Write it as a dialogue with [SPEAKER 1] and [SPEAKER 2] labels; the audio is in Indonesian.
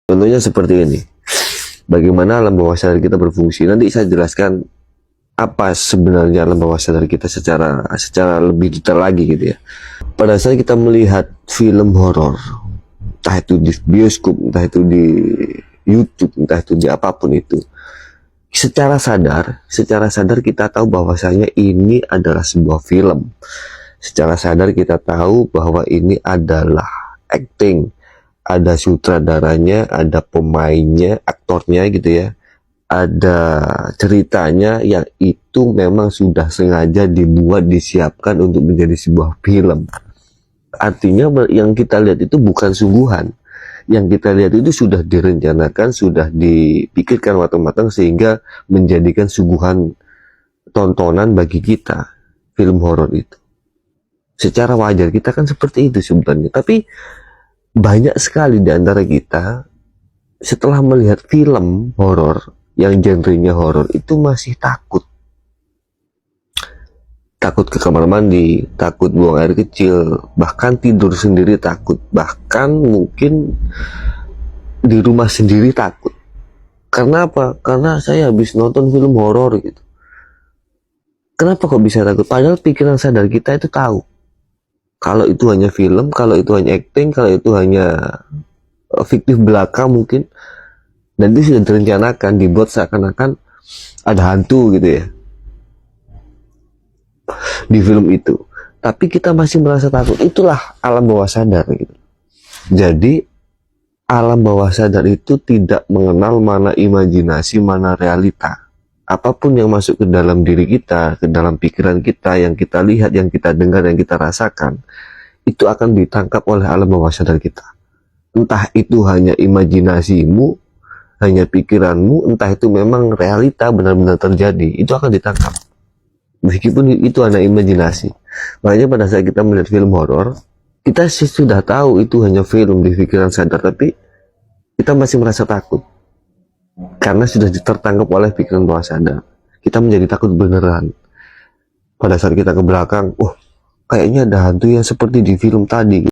[SPEAKER 1] Contohnya seperti ini. Bagaimana alam bawah sadar kita berfungsi. Nanti saya jelaskan apa sebenarnya alam bawah sadar kita secara lebih detail lagi gitu ya. Pada saat kita melihat film horor, entah itu di bioskop, entah itu di YouTube, entah itu di apapun itu, secara sadar kita tahu bahwasanya ini adalah sebuah film. Secara sadar kita tahu bahwa ini adalah acting, ada sutradaranya, ada pemainnya, aktornya gitu ya, ada ceritanya yang itu memang sudah sengaja dibuat, disiapkan untuk menjadi sebuah film. Artinya yang kita lihat itu bukan sungguhan. Yang kita lihat itu sudah direncanakan, sudah dipikirkan matang-matang sehingga menjadikan suguhan tontonan bagi kita, film horor itu. Secara wajar kita kan seperti itu sebenarnya. Tapi banyak sekali di antara kita setelah melihat film horor yang genrenya horor itu masih takut. Takut ke kamar mandi, takut buang air kecil, bahkan tidur sendiri takut, bahkan mungkin di rumah sendiri takut. Karena apa? Karena saya habis nonton film horor gitu. Kenapa kok bisa takut? Padahal pikiran sadar kita itu tahu kalau itu hanya film, kalau itu hanya acting, kalau itu hanya fiktif belaka mungkin, dan itu sudah direncanakan, dibuat seakan-akan ada hantu gitu ya di film itu. Tapi kita masih merasa takut. Itulah alam bawah sadar gitu. Jadi alam bawah sadar itu tidak mengenal mana imajinasi, mana realita. Apapun yang masuk ke dalam diri kita, ke dalam pikiran kita, yang kita lihat, yang kita dengar, yang kita rasakan, itu akan ditangkap oleh alam bawah sadar kita. Entah itu hanya imajinasimu, hanya pikiranmu, entah itu memang realita benar-benar terjadi, itu akan ditangkap. Meskipun itu hanya imajinasi. Makanya pada saat kita melihat film horor, kita sih sudah tahu itu hanya film di pikiran sadar, tapi kita masih merasa takut. Karena sudah tertangkap oleh pikiran bawah sadar. Kita menjadi takut beneran. Pada saat kita ke belakang, kayaknya ada hantu yang seperti di film tadi.